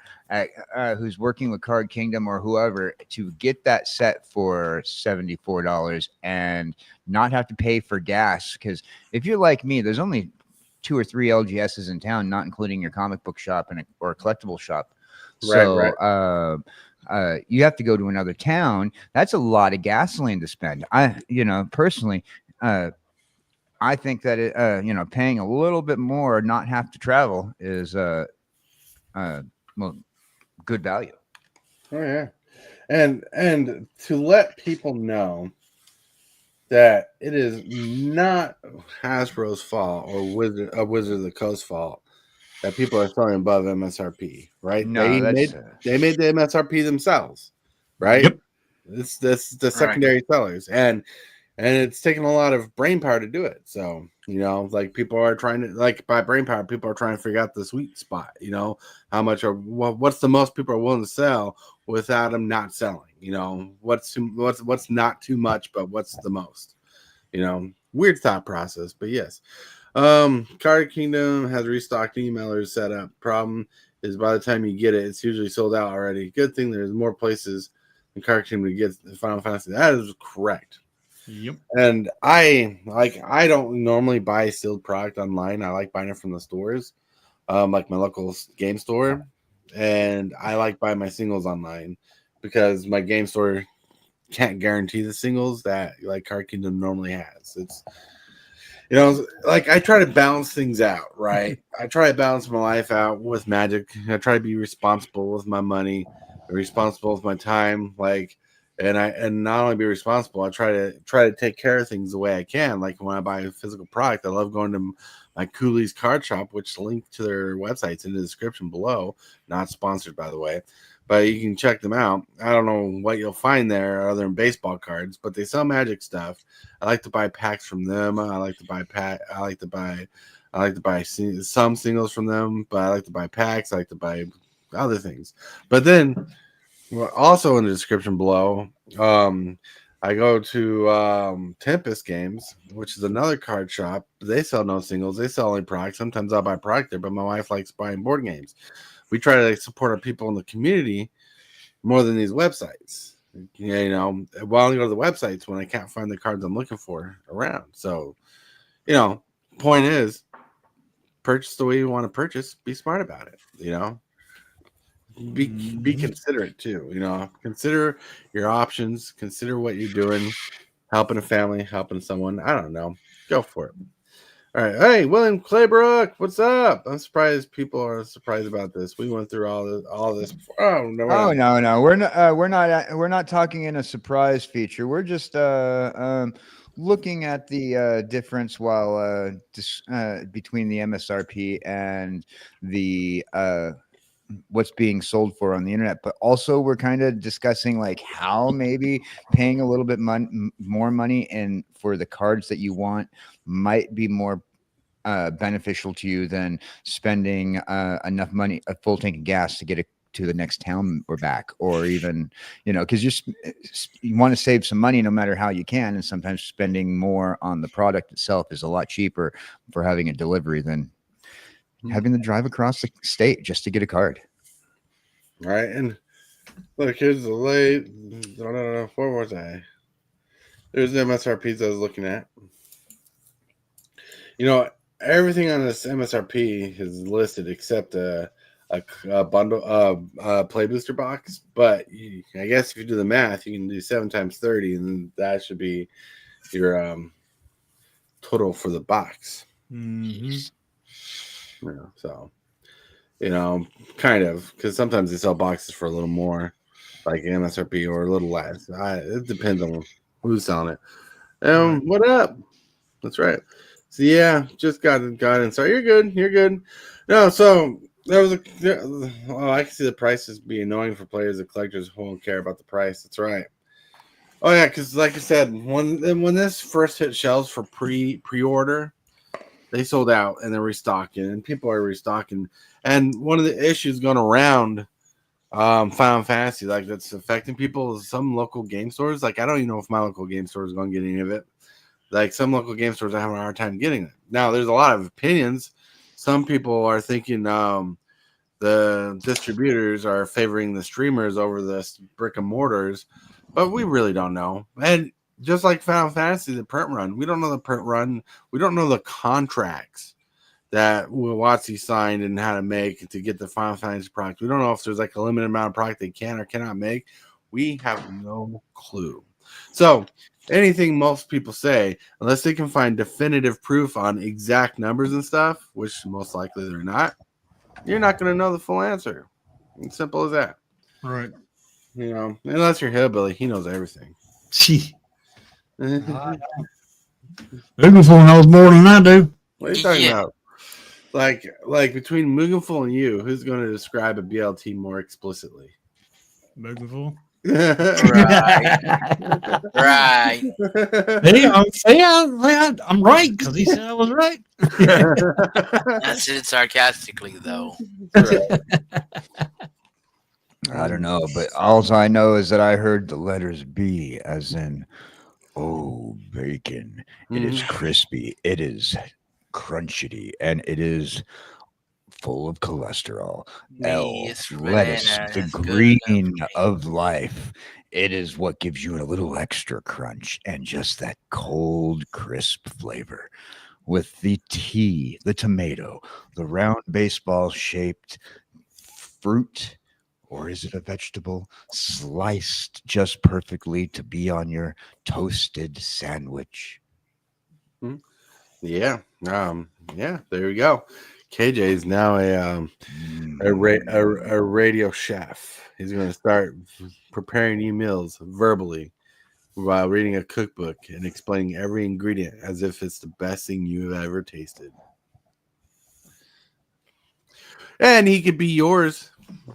who's working with Card Kingdom or whoever to get that set for $74 and not have to pay for gas. Because if you're like me, there's only 2 or 3 LGSs in town, not including your comic book shop or a collectible shop. So you have to go to another town. That's a lot of gasoline to spend. You know, personally, I think that you know, paying a little bit more, not have to travel, is well, good value. Oh yeah, and to let people know that it is not Hasbro's fault or Wizard of the Coast fault that people are selling above MSRP, right? No, they made the MSRP themselves, right? Yep. This the secondary sellers, and it's taken a lot of brain power to do it. So, you know, like people are trying to, like by brain power, people are trying to figure out the sweet spot, you know, how much or what's the most people are willing to sell without them not selling, you know, what's not too much, but what's the most, you know, weird thought process, but yes. Card Kingdom has restocked emailers set up. Problem is by the time you get it, it's usually sold out already. Good thing there's more places in Card Kingdom to get Final Fantasy. That is correct. Yep. And I don't normally buy sealed product online. I like buying it from the stores, like my local game store, and I like buying my singles online because my game store can't guarantee the singles that like Card Kingdom normally has. It's, you know, like I try to balance things out, right? I try to balance my life out with Magic. I try to be responsible with my money, responsible with my time, like. And not only be responsible, I try to take care of things the way I can. Like when I buy a physical product, I love going to my Coulee's card shop, which link to their websites in the description below. Not sponsored, by the way, but you can check them out. I don't know what you'll find there other than baseball cards, but they sell Magic stuff. I like to buy packs from them. I like to buy some singles from them, but I like to buy packs. I like to buy other things, but then. Well, also in the description below, I go to Tempest Games, which is another card shop. They sell no singles. They sell only product. Sometimes I'll buy product there, but my wife likes buying board games. We try to support our people in the community more than these websites. You know, while I go to the websites when I can't find the cards I'm looking for around. So, you know, point is, purchase the way you want to purchase. Be smart about it. You know, be considerate too. You know, consider your options. Consider what you're doing. Helping a family, helping someone. I don't know. Go for it. All right. Hey, William Claybrook, what's up? I'm surprised people are surprised about this. We went through all this before. Oh no, Oh no, we're not talking in a surprise feature. We're just looking at the difference while between the MSRP and the what's being sold for on the internet, but also we're kind of discussing like how maybe paying a little bit more money and for the cards that you want might be more beneficial to you than spending enough money, a full tank of gas to get it to the next town or back, or even, you know, because you want to save some money no matter how you can, and sometimes spending more on the product itself is a lot cheaper for having a delivery than having to drive across the state just to get a card. All right, and look, here's the late. No. Where was I? There's the MSRPs I was looking at. You know, everything on this MSRP is listed except a bundle, play booster box. But I guess if you do the math, you can do 7 times 30, and that should be your total for the box. You know, so, you know, kind of, because sometimes they sell boxes for a little more, like MSRP, or a little less. It depends on who's selling it. What up? That's right. So yeah, just got in. So you're good. No, so there was I can see the prices be annoying for players and collectors who won't care about the price. That's right. Oh yeah, because like I said, when this first hit shelves for pre-order, they sold out and they're restocking, and people are restocking. And one of the issues going around Final Fantasy, like that's affecting people, is some local game stores. Like, I don't even know if my local game store is going to get any of it. Like, some local game stores are having a hard time getting it. Now, there's a lot of opinions. Some people are thinking the distributors are favoring the streamers over the brick and mortars, but we really don't know. And just like Final Fantasy, the print run, we don't know the print run. We don't know the contracts that WotC signed and how to make to get the Final Fantasy product. We don't know if there's like a limited amount of product they can or cannot make. We have no clue. So anything most people say, unless they can find definitive proof on exact numbers and stuff, which most likely they're not, you're not going to know the full answer. It's simple as that. Right. You know, unless you're Hillbilly, he knows everything. Mugenfool knows more than I do. What are you talking about? Like between Mugenfool and you, who's going to describe a BLT more explicitly? Mugenfool. Right. I'm right because he said I was right. I said it sarcastically, though. I don't know, but all I know is that I heard the letters B as in, oh, bacon. It is crispy. It is crunchity, and it is full of cholesterol. L, lettuce, the green of life. It is what gives you a little extra crunch and just that cold, crisp flavor. With the T, the tomato, the round baseball-shaped fruit, or is it a vegetable, sliced just perfectly to be on your toasted sandwich? Yeah. Yeah, there we go. KJ is now a radio chef. He's going to start preparing new meals verbally while reading a cookbook and explaining every ingredient as if it's the best thing you've ever tasted. And he could be yours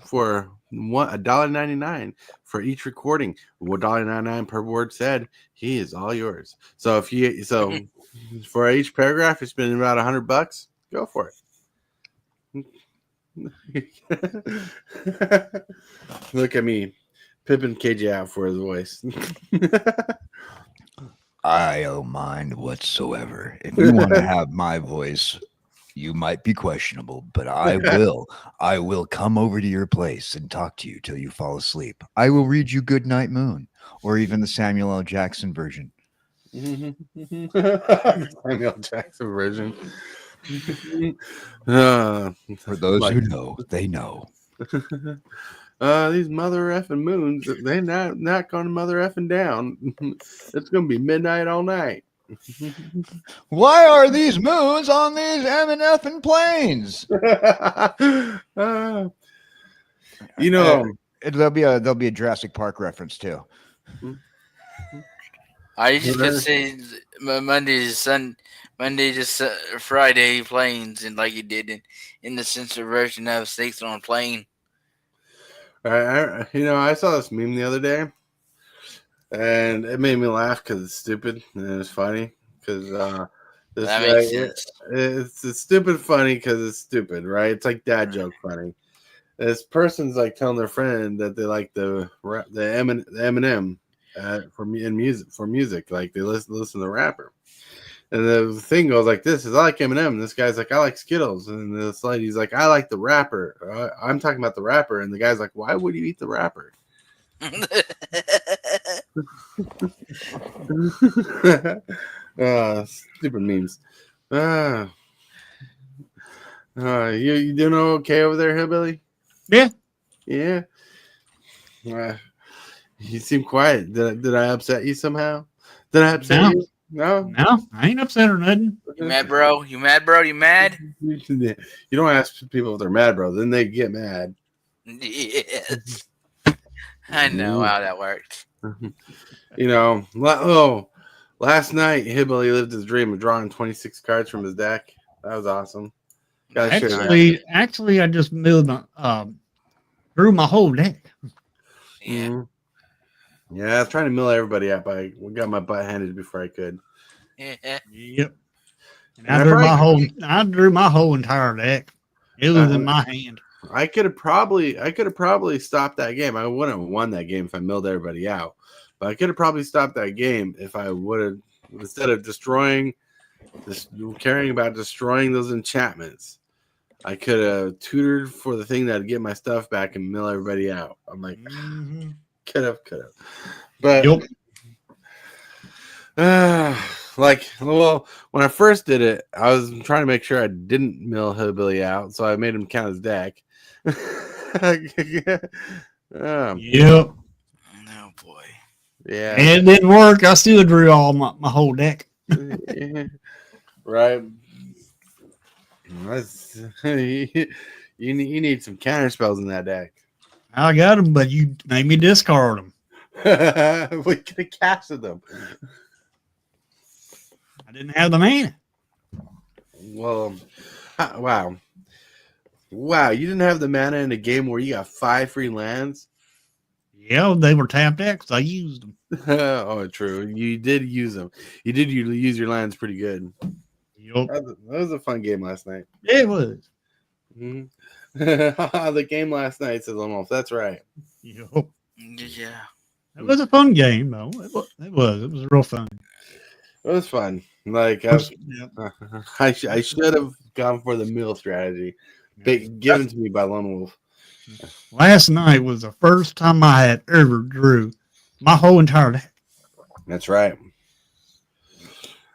for $1.99 for each recording. $1.99 per word said. He is all yours. So for each paragraph, you're spending about $100. Go for it. Look at me pimping KJ out for his voice. I don't mind whatsoever. If you want to have my voice, you might be questionable, but I will come over to your place and talk to you till you fall asleep. I will read you Good Night Moon. or even the Samuel L. Jackson version. Samuel Jackson version. For those like- who know, they know. These mother effing moons, they not gonna mother effing down. It's gonna be midnight all night. Why are these moons on these M&F plains? You know, There'll be a Jurassic Park reference too. I just could say Monday to Friday planes, and like you did in the censor version of Snakes on a Plane. I saw this meme the other day, and it made me laugh because it's stupid and it's funny because this That guy, makes sense. it's stupid funny because it's stupid, right? It's like dad joke funny. This person's like telling their friend that they like the Eminem for music, like they listen to the rapper. And the thing goes like this: is I like Eminem. And this guy's like, I like Skittles. And this lady's like, I like the rapper. I'm talking about the rapper. And the guy's like, why would you eat the rapper? Stupid memes. You doing okay over there, Hillbilly? Yeah. Yeah. You seem quiet. Did I upset you somehow? Did I upset you? No. No, I ain't upset or nothing. You mad, bro? You mad, bro? You mad? You don't ask people if they're mad, bro. Then they get mad. Yes. I know how that works. Last night, Hillbilly lived his dream of drawing 26 cards from his deck. That was awesome. Actually, I just drew my whole deck. Yeah. Mhm. Yeah, I was trying to mill everybody up. I got my butt handed before I could. Yeah. Yep. And I drew my whole entire deck. It was in my hand. I could have probably stopped that game. I wouldn't have won that game if I milled everybody out. But I could have probably stopped that game if I would have, instead of caring about destroying those enchantments, I could have tutored for the thing that'd get my stuff back and mill everybody out. I'm like, could have. But when I first did it, I was trying to make sure I didn't mill Hillbilly out, so I made him count his deck. Yep. Oh boy. Yeah. And it didn't work. I still drew all my whole deck. Right. You need some counter spells in that deck. I got them, but you made me discard them. We could have casted them. I didn't have the mana. Well, wow. You didn't have the mana in a game where you got 5 free lands? Yeah, they were tapped X. I used them. Oh, true. You did use them. You did use your lands pretty good. Yep. That was a fun game last night. It was. Mm-hmm. The game last night, says almost. That's right. Yep. Yeah. It was a fun game, though. It was real fun. It was fun. Like I should have gone for the mill strategy, given to me by Lone Wolf. Last night was the first time I had ever drew my whole entire deck. That's right.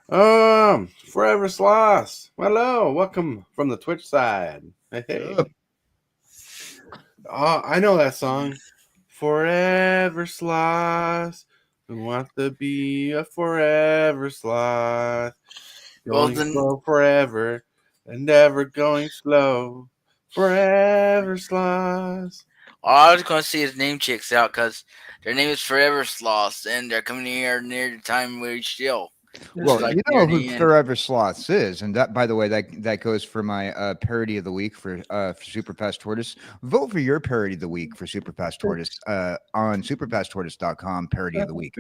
Forever Sloss. Hello, welcome from the Twitch side. Hey. I know that song. Forever Sloss. We want to be a forever sloth. Going slow forever and never going slow. Forever sloths. I was going to see his name checks out because their name is Forever Sloths, and they're coming here near the time we chill. Well, you know who Forever Sloths is, and that, by the way, that goes for my parody of the week for Super Fast Tortoise. Vote for your parody of the week for Super Fast Tortoise on superfasttortoise.com. Parody of the week.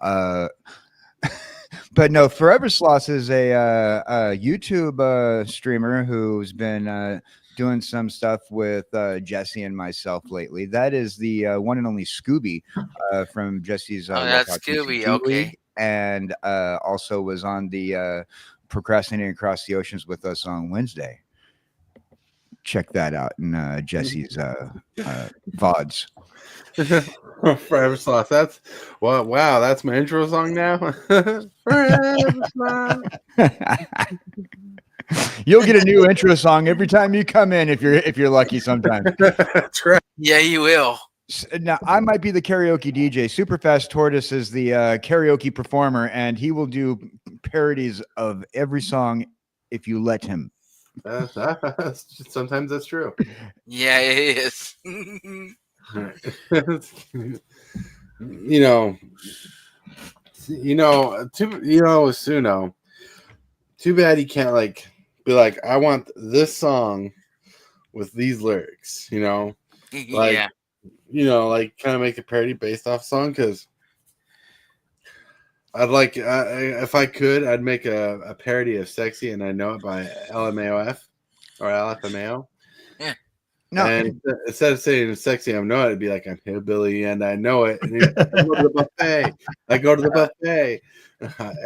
But no, Forever Sloths is a YouTube streamer who's been doing some stuff with Jesse and myself lately. That is the one and only Scooby from Jesse's. That's Scooby. Okay. League, and also was on the Procrastinating Across the Oceans with us on Wednesday. check that out in Jesse's VODs. Forever Sloth. That's wow, that's my intro song now. Forever Sloth. You'll get a new intro song every time you come in if you're lucky sometimes. That's right. Yeah, you will. Now I might be the karaoke DJ. Super Fast Tortoise is the karaoke performer, and he will do parodies of every song if you let him. Sometimes that's true. Yeah, it is. With Suno, too bad he can't like be like, I want this song with these lyrics, like, Yeah. Like kind of make a parody based off song, because I'd like, if I could, I'd make a parody of Sexy and I Know It by LMAOF or LFMAO. Yeah. No, And instead of saying Sexy, I Know It, it'd be like, I'm Hillbilly and I Know It. And I go to the buffet. I go to the buffet.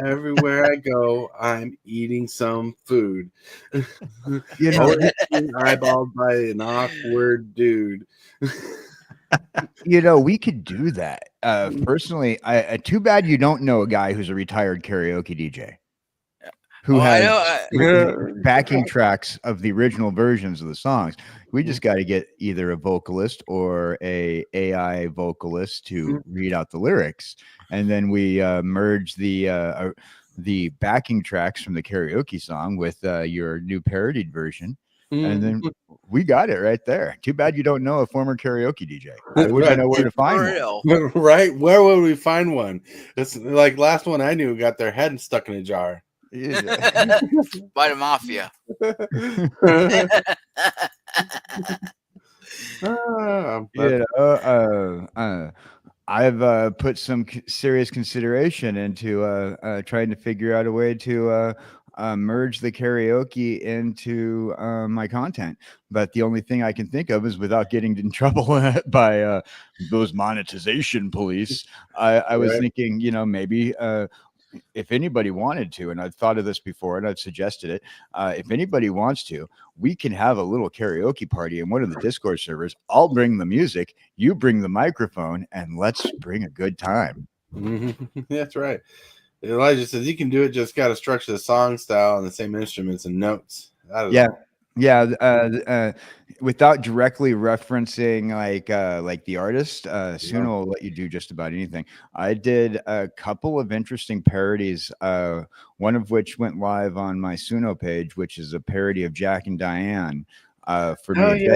Everywhere I go, I'm eating some food. Eyeballed by an awkward dude. we could do that. Personally, too bad you don't know a guy who's a retired karaoke DJ who has backing tracks of the original versions of the songs. We just got to get either a vocalist or a AI vocalist to read out the lyrics, and then we merge the backing tracks from the karaoke song with your new parodied version. And then we got it right there. Too bad you don't know a former karaoke DJ. I wouldn't know where to find one. Right? Where would we find one? It's like last one I knew got their head stuck in a jar. By the mafia. I've put some serious consideration into trying to figure out a way to merge the karaoke into my content, but the only thing I can think of is without getting in trouble by those monetization police. I was thinking, maybe if anybody wanted to, and I've thought of this before and I've suggested it, if anybody wants to, we can have a little karaoke party in one of the Discord servers. I'll bring the music, you bring the microphone, and let's bring a good time. That's right. Elijah says you can do it, just got to structure the song style and the same instruments and notes. Without directly referencing like the artist, Suno will let you do just about anything. I did a couple of interesting parodies, one of which went live on my Suno page, which is a parody of Jack and Diane. For me,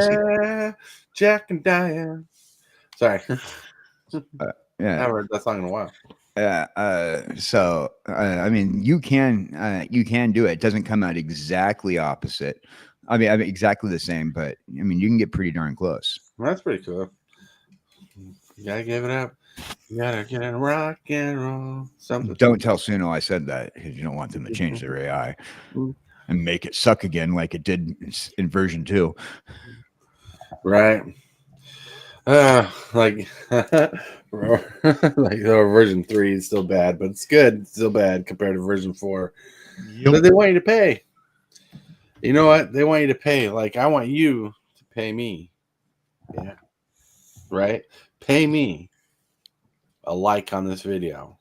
Jack and Diane. Sorry, yeah, I haven't heard that song in a while. So I mean, you can do it. It doesn't come out exactly opposite. I mean exactly the same, but I mean you can get pretty darn close. Well, that's pretty cool. You gotta give it up. You gotta get in rock and roll. Something. Don't tell Suno I said that, because you don't want them to change their AI and make it suck again like it did in version 2. Right. Like version 3 is still bad, but it's good. It's still bad compared to version 4. Yep. But they want you to pay. You know what? They want you to pay. Like, I want you to pay me. Yeah. Right? Pay me a like on this video.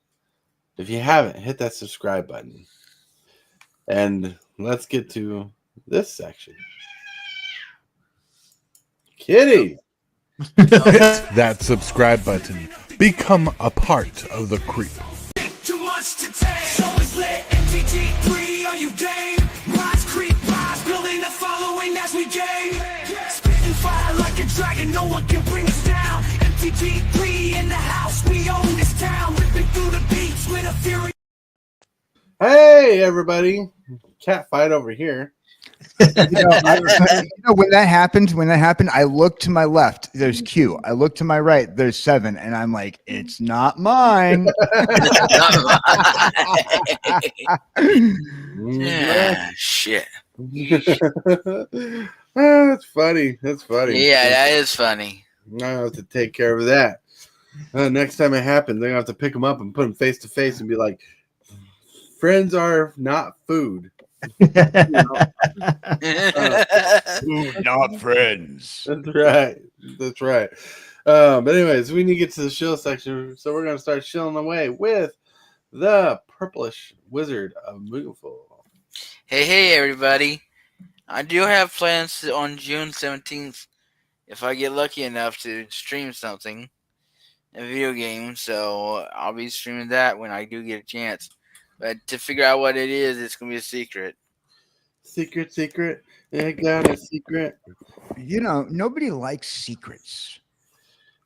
If you haven't, hit that subscribe button. And let's get to this section. Kitty! That subscribe button. Become a part of the creep. Too much to take, so it's lit. MTG3, are you game? Rise, creep, rise, building a following as we gain. Spitting fire like a dragon, no one can bring us down. MTG3 in the house, we own this town. Ripping through the beats with a fury. Hey, everybody. Cat fight over here. When that happened, I looked to my left, there's Q. I looked to my right, there's 7, and I'm like, it's not mine. Shit. That's funny. That's funny. Yeah, that is funny. I have to take care of that. Next time it happens, they're gonna have to pick them up and put them face to face and be like, friends are not food. Not friends. That's right. That's right. But anyways, we need to get to the shill section, so we're gonna start shilling away with the purplish wizard of mugenfool. Hey, everybody. I do have plans on June 17th if I get lucky enough to stream something, a video game, so I'll be streaming that when I do get a chance. But to figure out what it is, it's going to be a secret. Secret. I got a secret. You know, nobody likes secrets.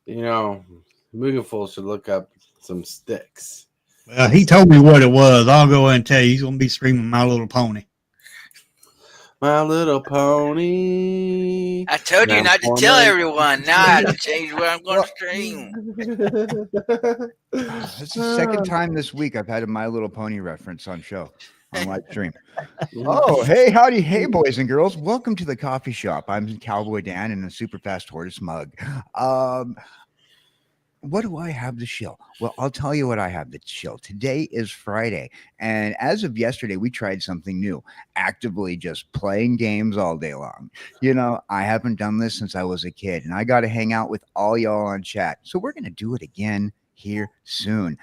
You know, mugenfool should look up some sticks. Well, he told me what it was. I'll go ahead and tell you. He's going to be streaming My Little Pony. My Little Pony. I told you not to tell everyone. Now I have to change what I'm going to stream. It's the second time this week I've had a My Little Pony reference on live stream. Oh, hey, howdy, hey, boys and girls. Welcome to the coffee shop. I'm Cowboy Dan in a Super Fast Tortoise mug. What do I have to shill? Well, I'll tell you what I have to shill. Today is Friday, and as of yesterday, we tried something new, actively just playing games all day long. You know, I haven't done this since I was a kid, and I got to hang out with all y'all on chat. So we're going to do it again here soon.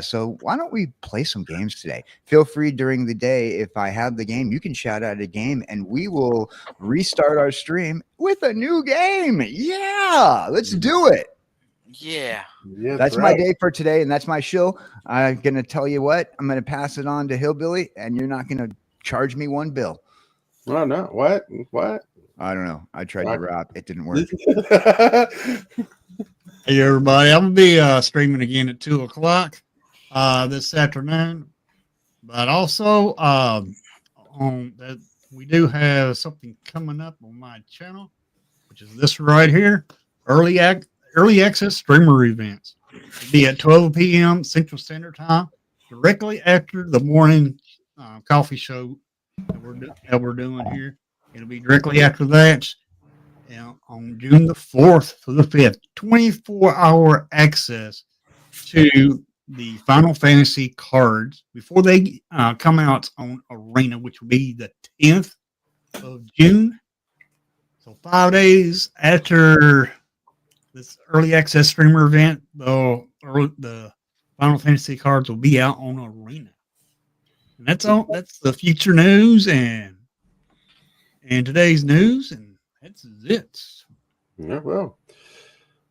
So why don't we play some games today? Feel free during the day, if I have the game, you can shout out a game, and we will restart our stream with a new game. Yeah, let's do it. Yeah. That's right. My day for today, and that's my shill. I'm going to tell you what, I'm going to pass it on to Hillbilly, and you're not going to charge me one bill. Oh, no. What? I don't know. I tried to rap. It didn't work. Hey, everybody. I'm going to be streaming again at 2 o'clock this afternoon. But also, we do have something coming up on my channel, which is this right here, Early access streamer events. It'll be at 12 p.m. Central Standard Time, directly after the morning coffee show that we're doing here. It'll be directly after that, on June the 4th to the 5th. 24-hour access to the Final Fantasy cards before they come out on Arena, which will be the 10th of June. So 5 days after this early access streamer event, the Final Fantasy cards will be out on Arena. And that's all. That's the future news and today's news, and that's it. Yeah,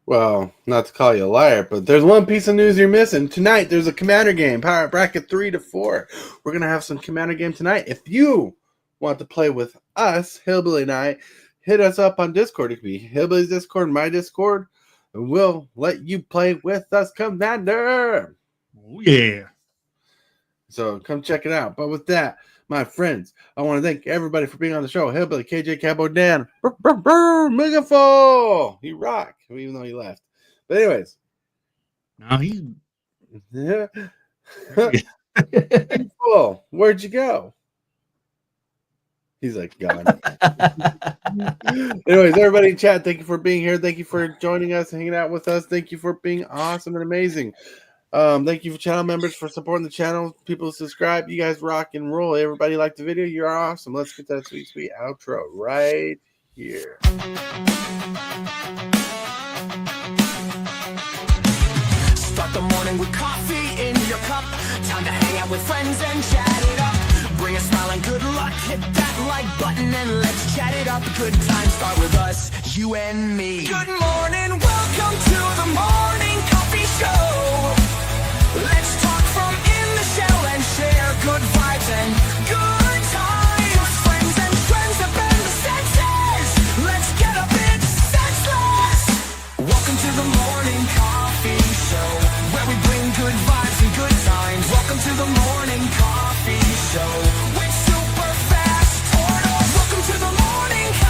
well, not to call you a liar, but there's one piece of news you're missing. Tonight, there's a Commander game, Power Bracket 3 to 4. We're going to have some Commander game tonight. If you want to play with us, Hillbilly and I, hit us up on Discord. It could be Hillbilly's Discord, my Discord, and we'll let you play with us, Commander. Oh, yeah. So come check it out. But with that, my friends, I want to thank everybody for being on the show. Hillbilly, kjcowboydan, mugenfool. You rock, even though you left. But anyways. No, he's... Yeah. Cool. Where'd you go? He's like, gone. Anyways, everybody in chat, thank you for being here. Thank you for joining us, hanging out with us. Thank you for being awesome and amazing. Thank you for channel members for supporting the channel. People who subscribe, you guys rock and roll. Everybody like the video, you're awesome. Let's get that sweet, sweet outro right here. Start the morning with coffee in your cup. Time to hang out with friends and chat it up. Bring a smile and good luck. Hit that like button and let's chat it up. Good times start with us, you and me. Good morning.